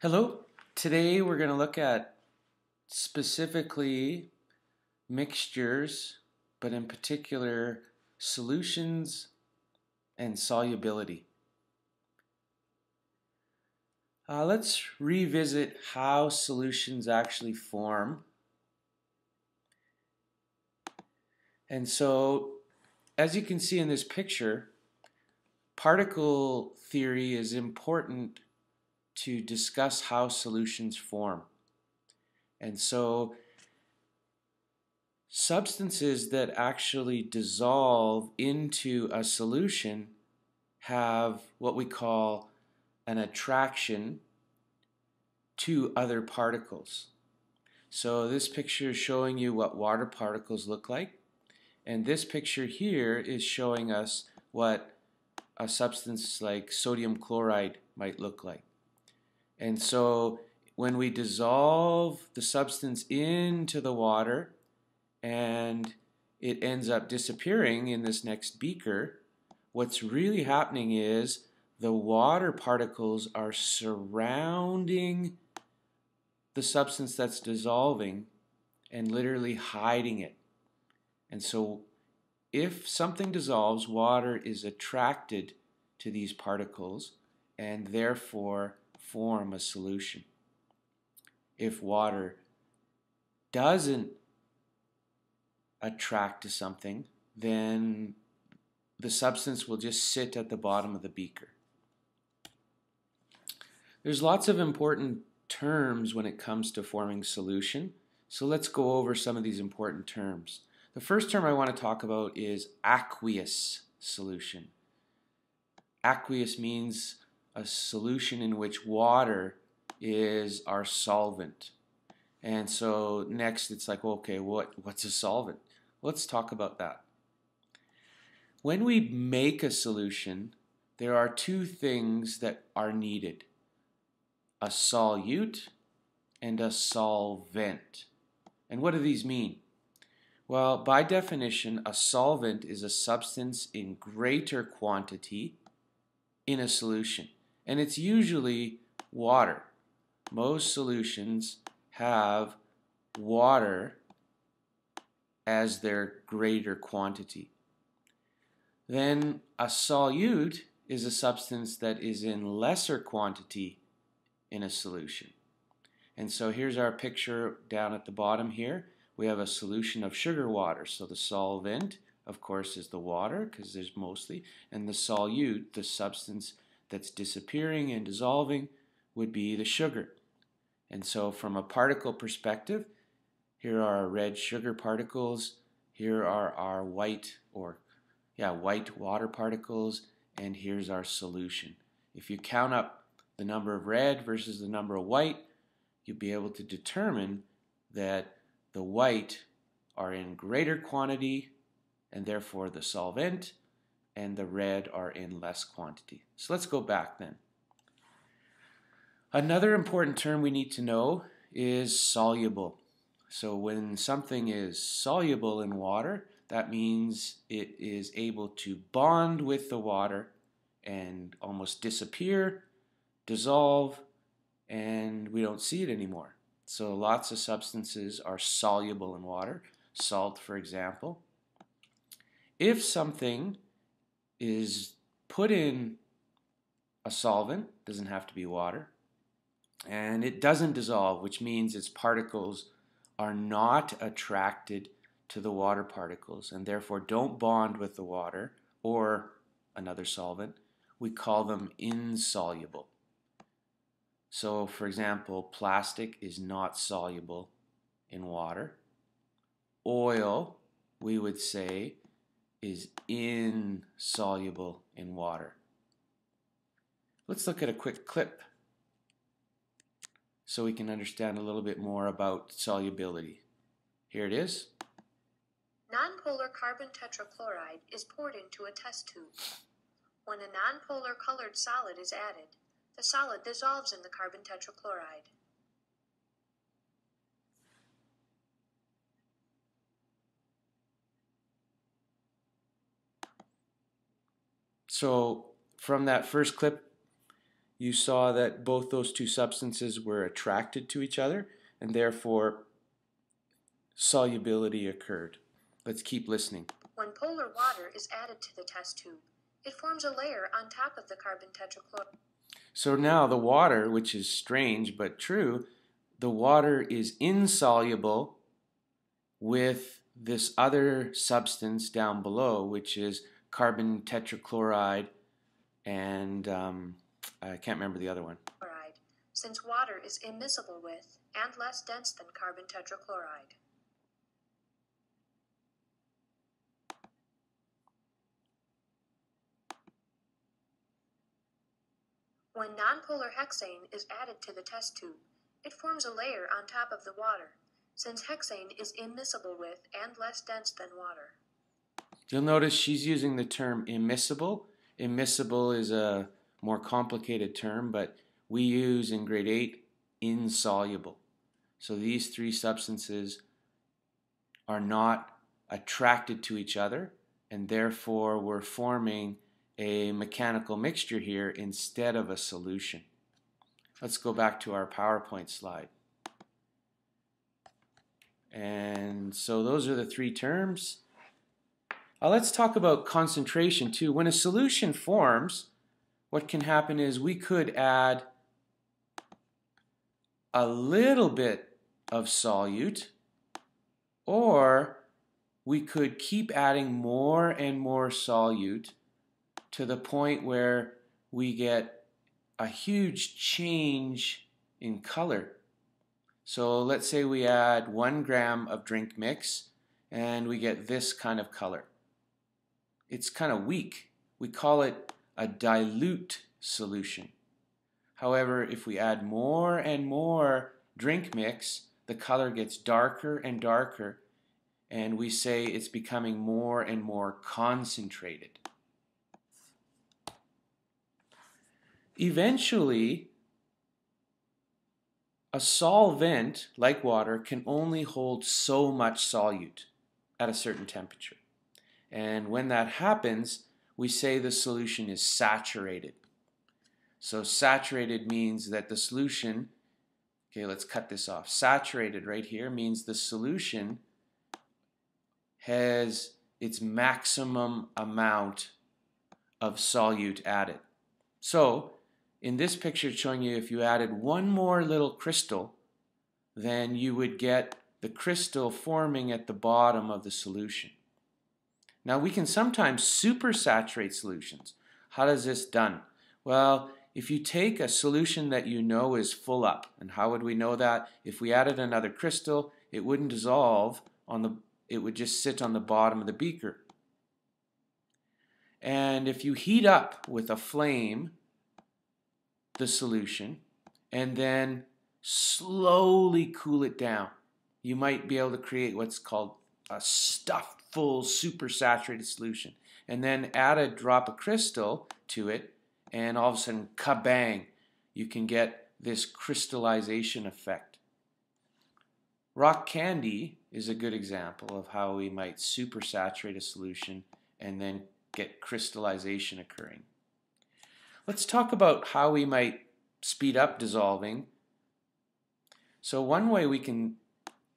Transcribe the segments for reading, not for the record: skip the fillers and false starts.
Hello. Today we're going to look at specifically mixtures, but in particular solutions and solubility. Let's revisit how solutions actually form. And so, as you can see in this picture, particle theory is important to discuss how solutions form. And so substances that actually dissolve into a solution have what we call an attraction to other particles. So this picture is showing you what water particles look like, and this picture here is showing us what a substance like sodium chloride might look like. And so when we dissolve the substance into the water and it ends up disappearing in this next beaker, what's really happening is the water particles are surrounding the substance that's dissolving and literally hiding it. And so if something dissolves, water is attracted to these particles and therefore form a solution. If water doesn't attract to something, then the substance will just sit at the bottom of the beaker. There's lots of important terms when it comes to forming solution, so let's go over some of these important terms. The first term I want to talk about is aqueous solution. Aqueous means a solution in which water is our solvent. And so next it's like, okay, what's a solvent? Let's talk about that. When we make a solution, there are two things that are needed: a solute and a solvent. And what do these mean? Well, by definition, a solvent is a substance in greater quantity in a solution, and it's usually water. Most solutions have water as their greater quantity. Then a solute is a substance that is in lesser quantity in a solution. And so here's our picture down at the bottom here. We have a solution of sugar water. So the solvent, of course, is the water, because there's mostly, and the solute, the substance that's disappearing and dissolving, would be the sugar. And so from a particle perspective, here are our red sugar particles, here are our white water particles, and here's our solution. If you count up the number of red versus the number of white, you'll be able to determine that the white are in greater quantity and therefore the solvent, and the red are in less quantity. So let's go back then. Another important term we need to know is soluble. So when something is soluble in water, that means it is able to bond with the water and almost disappear, dissolve, and we don't see it anymore. So lots of substances are soluble in water. Salt, for example. If something is put in a solvent, doesn't have to be water, and it doesn't dissolve, which means its particles are not attracted to the water particles and therefore don't bond with the water or another solvent, we call them insoluble. So for example, plastic is not soluble in water. Oil, we would say, is insoluble in water. Let's look at a quick clip so we can understand a little bit more about solubility. Here it is. Nonpolar carbon tetrachloride is poured into a test tube. When a nonpolar colored solid is added, the solid dissolves in the carbon tetrachloride. So from that first clip, you saw that both those two substances were attracted to each other, and therefore solubility occurred. Let's keep listening. When polar water is added to the test tube, it forms a layer on top of the carbon tetrachloride. So now the water, which is strange but true, the water is insoluble with this other substance down below, which is carbon tetrachloride and I can't remember the other one. Since water is immiscible with and less dense than carbon tetrachloride. When nonpolar hexane is added to the test tube, it forms a layer on top of the water, since hexane is immiscible with and less dense than water. You'll notice she's using the term immiscible. Immiscible is a more complicated term, but we use in grade 8 insoluble. So these three substances are not attracted to each other, and therefore we're forming a mechanical mixture here instead of a solution. Let's go back to our PowerPoint slide. And so those are the three terms. Let's talk about concentration too. When a solution forms, what can happen is we could add a little bit of solute, or we could keep adding more and more solute to the point where we get a huge change in color. So let's say we add 1 gram of drink mix and we get this kind of color. It's kind of weak. We call it a dilute solution. However, if we add more and more drink mix, the color gets darker and darker, and we say it's becoming more and more concentrated. Eventually, a solvent, like water, can only hold so much solute at a certain temperature. And when that happens, we say the solution is saturated. So saturated means that the solution, okay, let's cut this off. Saturated right here means the solution has its maximum amount of solute added. So in this picture, it's showing you if you added one more little crystal, then you would get the crystal forming at the bottom of the solution. Now we can sometimes supersaturate solutions. How does this done? Well, if you take a solution that you know is full up, and how would we know that? If we added another crystal, it wouldn't dissolve it would just sit on the bottom of the beaker. And if you heat up with a flame the solution and then slowly cool it down, you might be able to create what's called a stuffed full supersaturated solution, and then add a drop of crystal to it, and all of a sudden, kabang, you can get this crystallization effect. Rock candy is a good example of how we might supersaturate a solution and then get crystallization occurring. Let's talk about how we might speed up dissolving. So one way we can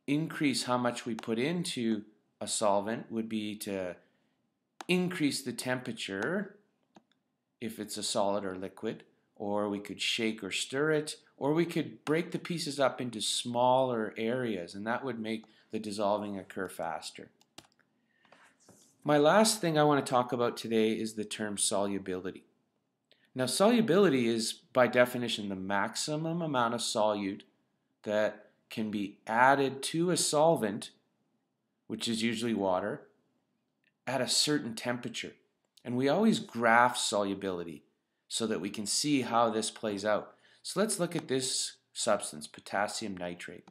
increase how much we put into a solvent would be to increase the temperature if it's a solid or liquid, or we could shake or stir it, or we could break the pieces up into smaller areas, and that would make the dissolving occur faster. My last thing I want to talk about today is the term solubility. Now, solubility is by definition the maximum amount of solute that can be added to a solvent, which is usually water, at a certain temperature. And we always graph solubility so that we can see how this plays out. So let's look at this substance, potassium nitrate.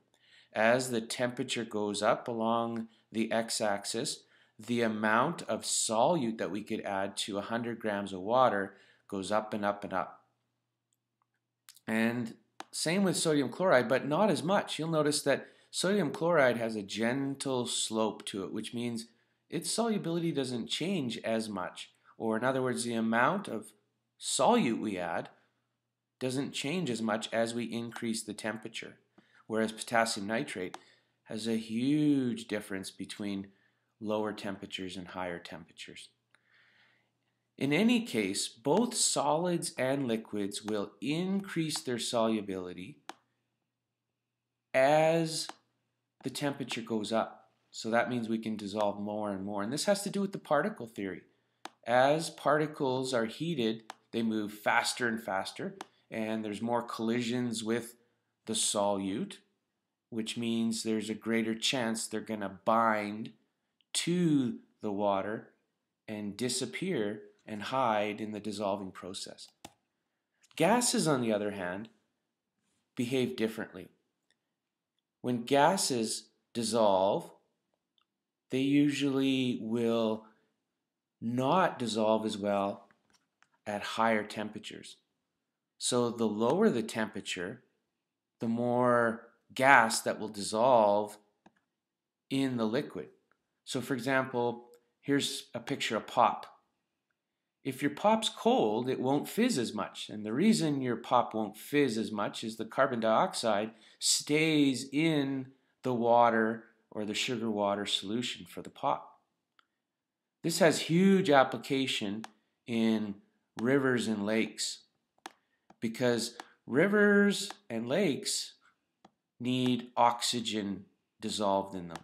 As the temperature goes up along the x-axis, the amount of solute that we could add to 100 grams of water goes up and up and up. And same with sodium chloride, but not as much. You'll notice that sodium chloride has a gentle slope to it, which means its solubility doesn't change as much. Or in other words, the amount of solute we add doesn't change as much as we increase the temperature, whereas potassium nitrate has a huge difference between lower temperatures and higher temperatures. In any case, both solids and liquids will increase their solubility as the temperature goes up. So that means we can dissolve more and more. And this has to do with the particle theory. As particles are heated, they move faster and faster, and there's more collisions with the solute, which means there's a greater chance they're going to bind to the water and disappear and hide in the dissolving process. Gases, on the other hand, behave differently. When gases dissolve, they usually will not dissolve as well at higher temperatures. So the lower the temperature, the more gas that will dissolve in the liquid. So for example, here's a picture of pop. If your pop's cold, it won't fizz as much. And the reason your pop won't fizz as much is the carbon dioxide stays in the water or the sugar water solution for the pop. This has huge application in rivers and lakes because rivers and lakes need oxygen dissolved in them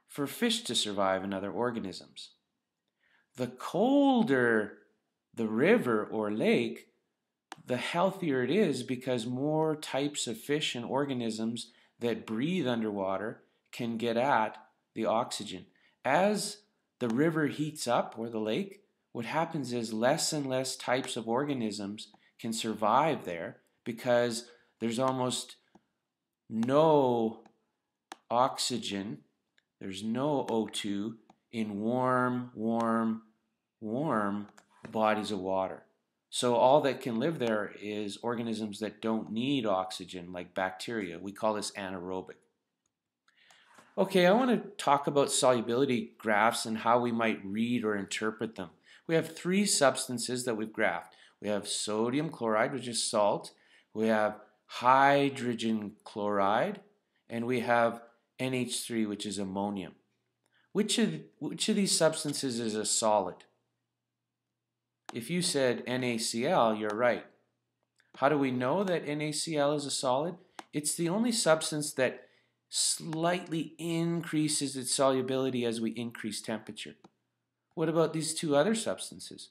for fish to survive and other organisms. The colder the river or lake, the healthier it is because more types of fish and organisms that breathe underwater can get at the oxygen. As the river heats up or the lake, what happens is less and less types of organisms can survive there because there's almost no oxygen, there's no O2 in warm bodies of water. So all that can live there is organisms that don't need oxygen, like bacteria. We call this anaerobic. Okay, I want to talk about solubility graphs and how we might read or interpret them. We have three substances that we've graphed. We have sodium chloride, which is salt. We have hydrogen chloride, and we have NH3, which is ammonium. Which of these substances is a solid? If you said NaCl, you're right. How do we know that NaCl is a solid? It's the only substance that slightly increases its solubility as we increase temperature. What about these two other substances?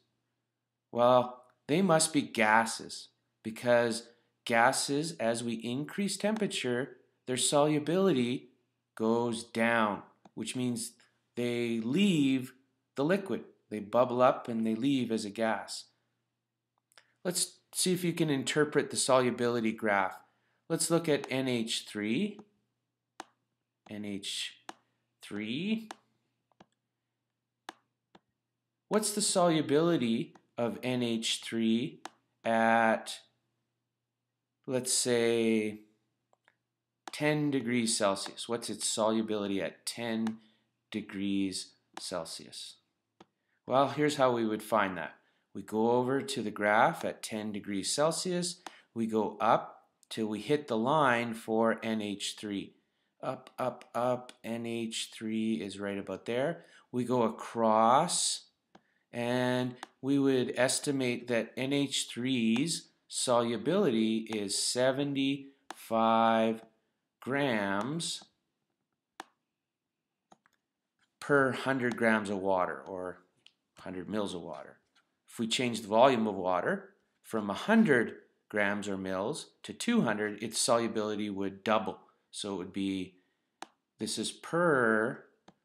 Well, they must be gases because gases, as we increase temperature, their solubility goes down, which means they leave the liquid. They bubble up and they leave as a gas. Let's see if you can interpret the solubility graph. Let's look at NH3. NH3. What's the solubility of NH3 at, let's say, 10 degrees Celsius? What's its solubility at 10 degrees Celsius? Well, here's how we would find that. We go over to the graph at 10 degrees Celsius. We go up till we hit the line for NH3. Up, up, up. NH3 is right about there. We go across, and we would estimate that NH3's solubility is 75 grams per 100 grams of water, or 100 mils of water. If we change the volume of water from 100 grams or mils to 200, its solubility would double. So it would be, this is per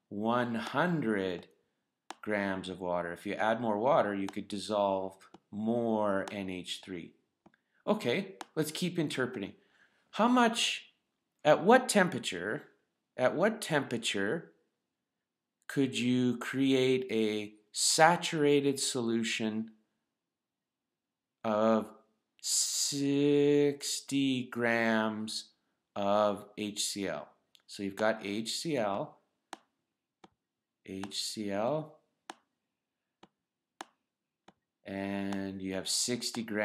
100 grams of water. If you add more water, you could dissolve more NH3. Okay, let's keep interpreting. How much, at what temperature could you create a saturated solution of 60 grams of HCl? So you've got HCl, and you have 60 grams